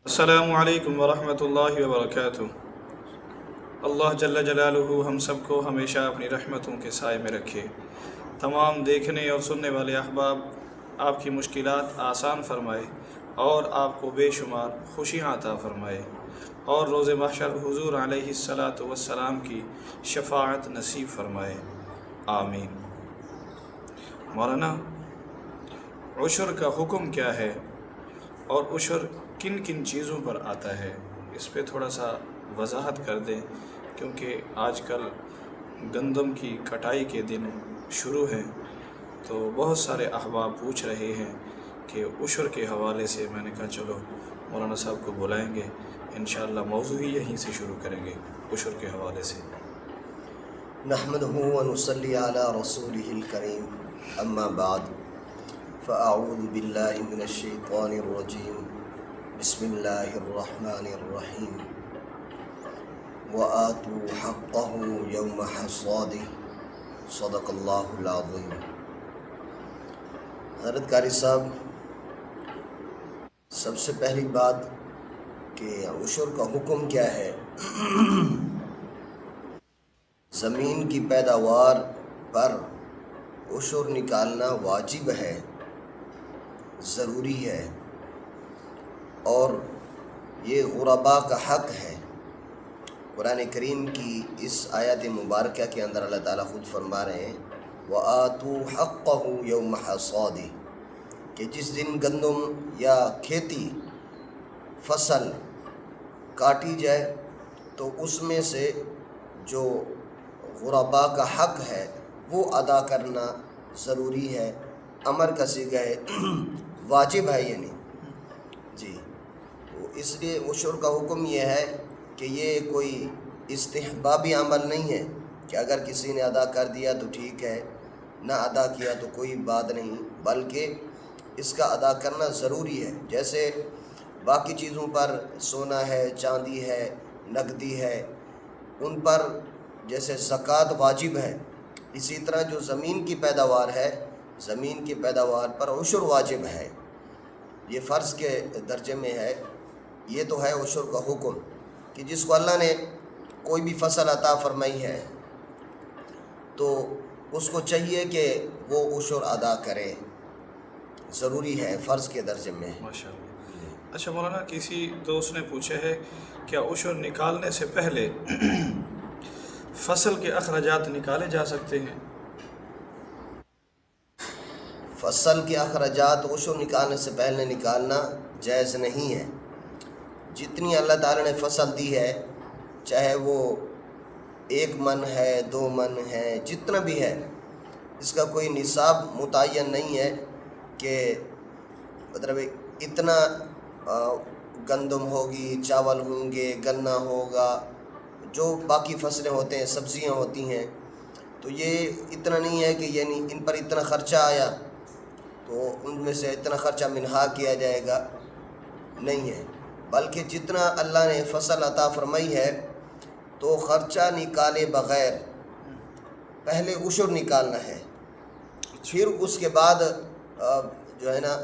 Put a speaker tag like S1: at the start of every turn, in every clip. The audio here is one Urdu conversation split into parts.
S1: السلام علیکم ورحمۃ اللہ وبرکاتہ۔ اللہ جل جلالہ ہم سب کو ہمیشہ اپنی رحمتوں کے سائے میں رکھے۔ تمام دیکھنے اور سننے والے احباب آپ کی مشکلات آسان فرمائے اور آپ کو بے شمار خوشیاں عطا فرمائے اور روز محشر حضور علیہ الصلاۃ والسلام کی شفاعت نصیب فرمائے، آمین۔ مولانا، عشر کا حکم کیا ہے اور عشر کن کن چیزوں پر آتا ہے، اس پہ تھوڑا سا وضاحت کر دیں، کیونکہ آج کل گندم کی کٹائی کے دن شروع ہیں تو بہت سارے احباب پوچھ رہے ہیں کہ عشر کے حوالے سے۔ میں نے کہا چلو مولانا صاحب کو بلائیں گے، انشاءاللہ موضوع ہی یہیں سے شروع کریں گے عشر کے حوالے سے۔
S2: نحمدہ ونصلی علی رسولہ الکریم، اما بعد فاعوذ باللہ من الشیطان الرجیم، بسم اللہ الرحمن الرحیم۔ وآتوا حقہ یوم حصادہ، صدق اللہ العظیم۔ حضرت قاری صاحب، سب سے پہلی بات کہ عشر کا حکم کیا ہے۔ زمین کی پیداوار پر عشر نکالنا واجب ہے، ضروری ہے، اور یہ غرباء کا حق ہے۔ قرآن کریم کی اس آیت مبارکہ کے اندر اللہ تعالیٰ خود فرما رہے ہیں وَآتُوا حَقَّهُ يَوْمَ حَصَادِهِ، کہ جس دن گندم یا کھیتی فصل کاٹی جائے تو اس میں سے جو غرباء کا حق ہے وہ ادا کرنا ضروری ہے، امر کا صیغہ ہے، واجب ہے، یعنی جی۔ تو اس لیے عشر کا حکم یہ ہے کہ یہ کوئی استحبابی عمل نہیں ہے کہ اگر کسی نے ادا کر دیا تو ٹھیک ہے، نہ ادا کیا تو کوئی بات نہیں، بلکہ اس کا ادا کرنا ضروری ہے۔ جیسے باقی چیزوں پر سونا ہے، چاندی ہے، نقدی ہے، ان پر جیسے زکوٰۃ واجب ہے، اسی طرح جو زمین کی پیداوار ہے، زمین کی پیداوار پر عشر واجب ہے، یہ فرض کے درجے میں ہے۔ یہ تو ہے عشر کا حکم کہ جس کو اللہ نے کوئی بھی فصل عطا فرمائی ہے تو اس کو چاہیے کہ وہ عشر ادا کرے، ضروری ہے، فرض کے درجے میں۔
S1: ماشاءاللہ۔ اچھا مولانا، کسی دوست نے پوچھا ہے کیا عشر نکالنے سے پہلے فصل کے اخراجات نکالے جا سکتے ہیں؟
S2: فصل کے اخراجات عشر نکالنے سے پہلے نکالنا جائز نہیں ہے۔ جتنی اللہ تعالیٰ نے فصل دی ہے، چاہے وہ 1 من ہے، 2 من ہے، جتنا بھی ہے، اس کا کوئی نصاب متعین نہیں ہے کہ مطلب اتنا گندم ہوگی، چاول ہوں گے، گنا ہوگا، جو باقی فصلیں ہوتے ہیں، سبزیاں ہوتی ہیں، تو یہ اتنا نہیں ہے کہ یعنی ان پر اتنا خرچہ آیا تو ان میں سے اتنا خرچہ منہا کیا جائے گا، نہیں ہے، بلکہ جتنا اللہ نے فصل عطا فرمائی ہے تو خرچہ نکالے بغیر پہلے عشر نکالنا ہے، پھر اس کے بعد جو ہے نا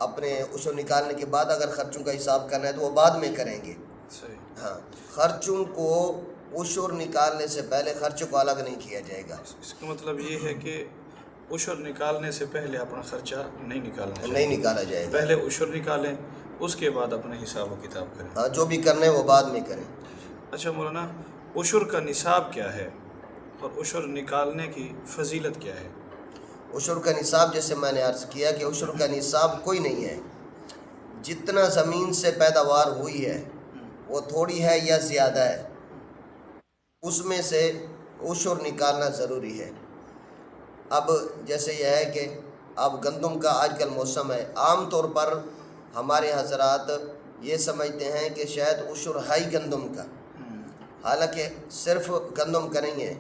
S2: اپنے عشر نکالنے کے بعد اگر خرچوں کا حساب کرنا ہے تو وہ بعد میں کریں گے۔
S1: صحیح۔
S2: ہاں، خرچوں کو عشر نکالنے سے پہلے خرچوں کو الگ نہیں کیا جائے گا۔
S1: اس کا مطلب یہ ہے کہ عشر نکالنے سے پہلے اپنا خرچہ نہیں نکالنا چاہیے،
S2: نہیں نکالا جائے گا،
S1: پہلے عشر نکالیں، اس کے بعد اپنے حساب و کتاب کریں۔
S2: ہاں، جو بھی کرنا ہے وہ بعد میں کریں۔
S1: اچھا مولانا، عشر کا نصاب کیا ہے اور عشر نکالنے کی فضیلت کیا ہے؟
S2: عشر کا نصاب جیسے میں نے عرض کیا کہ عشر کا نصاب کوئی نہیں ہے، جتنا زمین سے پیداوار ہوئی ہے وہ تھوڑی ہے یا زیادہ ہے، اس میں سے عشر نکالنا ضروری ہے۔ اب جیسے یہ ہے کہ اب گندم کا آج کل موسم ہے، عام طور پر ہمارے حضرات یہ سمجھتے ہیں کہ شاید عشر ہے ہی گندم کا، حالانکہ صرف گندم کا نہیں ہے۔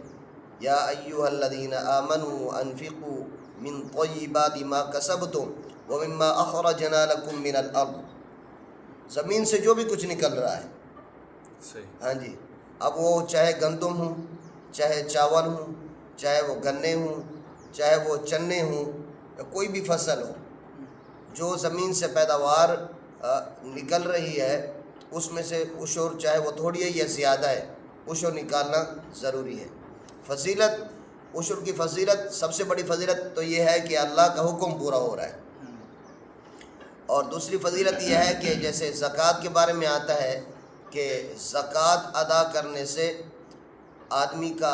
S2: یا ایھا الذین آمنوا انفقوا من طیبات ما کسبتم ومما اخرجنا لکم من الارض، زمین سے جو بھی کچھ نکل رہا ہے،
S1: صحیح۔
S2: ہاں جی، اب وہ چاہے گندم ہوں، چاہے چاول ہوں، چاہے وہ گنے ہوں، چاہے وہ چنے ہوں، یا کوئی بھی فصل ہو، جو زمین سے پیداوار نکل رہی ہے اس میں سے عشر چاہے وہ تھوڑی ہے یا زیادہ ہے عشر نکالنا ضروری ہے۔ فضیلت، عشر کی فضیلت، سب سے بڑی فضیلت تو یہ ہے کہ اللہ کا حکم پورا ہو رہا ہے، اور دوسری فضیلت یہ ہے کہ جیسے زکوٰۃ کے بارے میں آتا ہے کہ زکوٰۃ ادا کرنے سے آدمی کا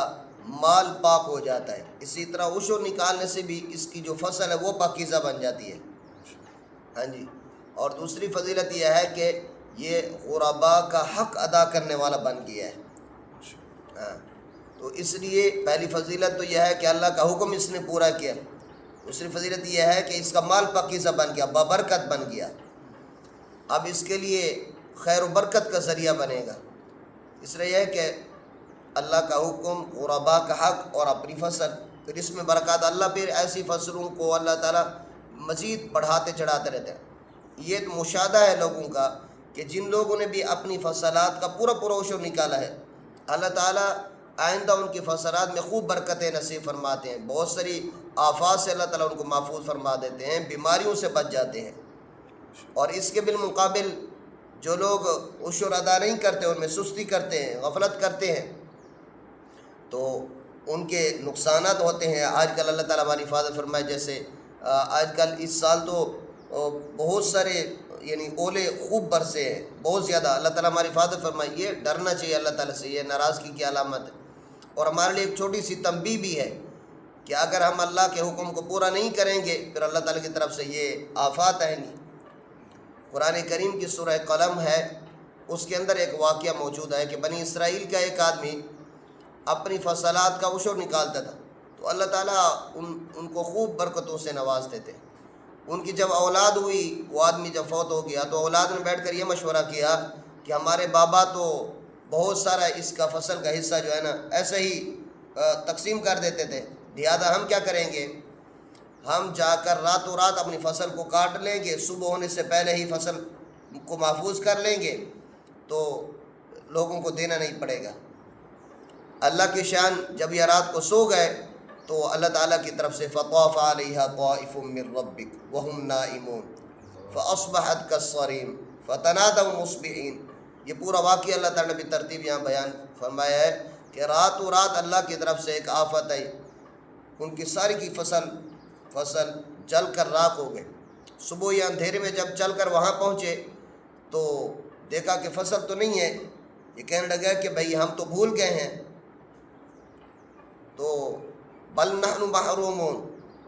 S2: مال پاک ہو جاتا ہے، اسی طرح عشر نکالنے سے بھی اس کی جو فصل ہے وہ پاکیزہ بن جاتی ہے۔ ہاں جی، اور دوسری فضیلت یہ ہے کہ یہ غرباء کا حق ادا کرنے والا بن گیا ہے۔ ہاں، تو اس لیے پہلی فضیلت تو یہ ہے کہ اللہ کا حکم اس نے پورا کیا، دوسری فضیلت یہ ہے کہ اس کا مال پاکیزہ بن گیا، بابرکت بن گیا، اب اس کے لیے خیر و برکت کا ذریعہ بنے گا۔ اس لیے یہ ہے کہ اللہ کا حکم، غرباء کا حق اور اپنی فصل، پھر اس میں برکات، اللہ پھر ایسی فصلوں کو اللہ تعالیٰ مزید بڑھاتے چڑھاتے رہتے ہیں۔ یہ مشاہدہ ہے لوگوں کا کہ جن لوگوں نے بھی اپنی فصلات کا پورا عشر نکالا ہے، اللہ تعالیٰ آئندہ ان کی فصلات میں خوب برکتیں نصیب فرماتے ہیں، بہت ساری آفات سے اللہ تعالیٰ ان کو محفوظ فرما دیتے ہیں، بیماریوں سے بچ جاتے ہیں۔ اور اس کے بالمقابل جو لوگ عشر ادا نہیں کرتے، ان میں سستی کرتے ہیں، غفلت کرتے ہیں، تو ان کے نقصانات ہوتے ہیں۔ آج کل اللہ تعالیٰ ہماری حفاظت فرمائے، جیسے آج کل اس سال تو بہت سارے یعنی اولے خوب برسے ہیں، بہت زیادہ، اللہ تعالیٰ ہماری حفاظت فرمائے۔ یہ ڈرنا چاہیے اللہ تعالیٰ سے، یہ ناراضگی کی علامت ہے، اور ہمارے لیے ایک چھوٹی سی تنبیہ بھی ہے کہ اگر ہم اللہ کے حکم کو پورا نہیں کریں گے پھر اللہ تعالیٰ کی طرف سے یہ آفات آئیں گی۔ قرآن کریم کی سورہ قلم ہے، اس کے اندر ایک واقعہ موجود ہے کہ بنی اسرائیل کا ایک آدمی اپنی فصلات کا عشر نکالتا تھا، تو اللہ تعالیٰ ان کو خوب برکتوں سے نوازتے تھے۔ ان کی جب اولاد ہوئی، وہ آدمی جب فوت ہو گیا تو اولاد نے بیٹھ کر یہ مشورہ کیا کہ ہمارے بابا تو بہت سارا اس کا فصل کا حصہ جو ہے نا ایسے ہی تقسیم کر دیتے تھے، لہٰذا ہم کیا کریں گے، ہم جا کر راتوں رات اپنی فصل کو کاٹ لیں گے، صبح ہونے سے پہلے ہی فصل کو محفوظ کر لیں گے تو لوگوں کو دینا نہیں پڑے گا۔ اللہ کی شان، جب یہ رات کو سو گئے تو اللہ تعالیٰ کی طرف سے فطاف علیہا طائف من ربک وہم نائمون فاصبحت کالصریم فتنادوا مصبحین۔ یہ پورا واقعہ اللہ تعالیٰ نے بھی ترتیب یہاں بیان فرمایا ہے کہ راتوں رات اللہ کی طرف سے ایک آفت آئی، ان کی ساری کی فصل جل کر راکھ ہو گئے۔ صبح یا اندھیرے میں جب چل کر وہاں پہنچے تو دیکھا کہ فصل تو نہیں ہے، یہ کہنے لگا کہ بھئی ہم تو بھول گئے ہیں، تو بل نحن محرومون،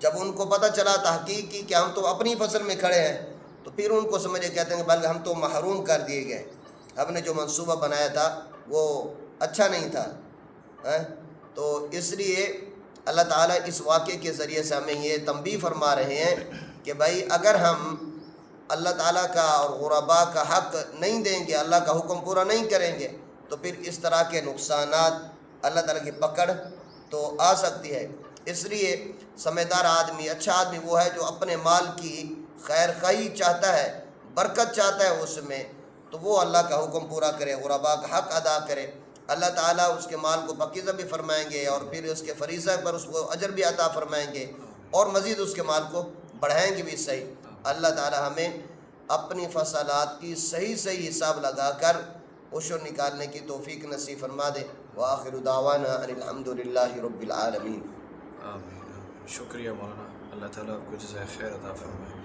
S2: جب ان کو پتہ چلا تحقیق کی کہ ہم تو اپنی فصل میں کھڑے ہیں تو پھر ان کو سمجھے، کہتے ہیں بلکہ ہم تو محروم کر دیے گئے، ہم نے جو منصوبہ بنایا تھا وہ اچھا نہیں تھا۔ تو اس لیے اللہ تعالیٰ اس واقعے کے ذریعے سے ہمیں یہ تنبیہ فرما رہے ہیں کہ بھائی اگر ہم اللہ تعالیٰ کا اور غرباء کا حق نہیں دیں گے، اللہ کا حکم پورا نہیں کریں گے تو پھر اس طرح کے نقصانات، اللہ تعالیٰ کی پکڑ تو آ سکتی ہے۔ اس لیے سمجھدار آدمی، اچھا آدمی وہ ہے جو اپنے مال کی خیر خواہی چاہتا ہے، برکت چاہتا ہے اس میں، تو وہ اللہ کا حکم پورا کرے، غرباء کا حق ادا کرے، اللہ تعالیٰ اس کے مال کو پاکیزہ بھی فرمائیں گے اور پھر اس کے فریضہ پر اس کو اجر بھی عطا فرمائیں گے اور مزید اس کے مال کو بڑھائیں گے بھی صحیح۔ اللہ تعالیٰ ہمیں اپنی فصلات کی صحیح حساب لگا کر عشر نکالنے کی توفیق نصیب فرما دے۔ وآخر دعوانا ان الحمدللہ رب العالمین۔
S1: آمین۔ شکریہ مولانا، اللہ تعالیٰ آپ کو جزائے خیر عطا فرمائے۔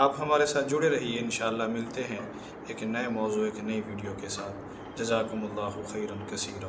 S1: آپ ہمارے ساتھ جڑے رہیے، انشاءاللہ ملتے ہیں ایک نئے موضوع، ایک نئی ویڈیو کے ساتھ۔ جزاکم اللہ خیرا کثیرا۔